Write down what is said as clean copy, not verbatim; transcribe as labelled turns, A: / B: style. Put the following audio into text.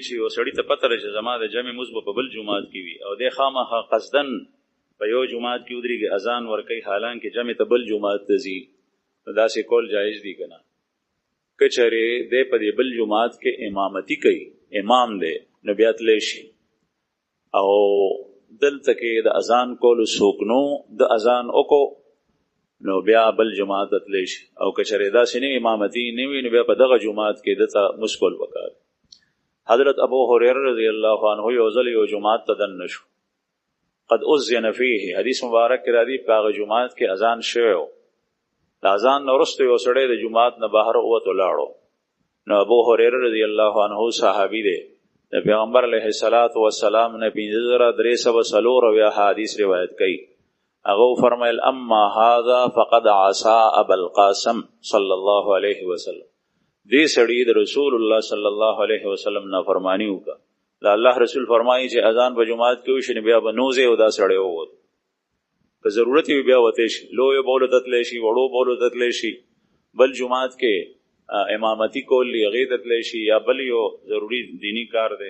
A: چې یو سړي ته پته لري چې زما د جمع مونځ به په بل جومات کې وي او دی خامخا قصدن په یو جومات کې ودرېږي اذان ورکوي حالانکې جمع ته بل جومات ته ځي نو داسې کول جایز دي که نه که چېرې دی په دې بل جومات کې امامتي کوي امام دی نو بیا تلی شي او دلته کې د اذان کولو څوک نو د اذان وکړو نو بیا بل جومات ته تلی شي او که چېرې داسې نه امامتي نه وي نو بیا په دغه جومات کې دته مونځ کول پکار حضرت ابو هريره رضی الله عنه یو ځل یو جماعت ته دننه شو قد اذن فيه حدیث مبارک کې راځي په هغه جماعت کې اذان شوی و د اذان نه وروسته یو سړی د جماعت نه بهر ووت ولاړو نو ابو هريره رضی الله عنه صحابي دی د پیغمبر علیه الصلاۃ والسلام نه 5304 حدیث روایت کوي هغه فرمایل اما هذا فقد عصى ابا القاسم صلی الله علیه وسلم دې سړی د رسول الله صلی الله علیه وسلم نافرمانی وکړه دا الله رسول فرمایي چې اذان په جماعت کې وشي بیا به نوځي او دا سړی ووت که ضرورت وي بیا وتی شي لوی بولو تتلی شي وړو بولو تتلی شي بل جماعت کې امامتي کول هغې تتلی شي یا بل یو ضروري دینی کار دی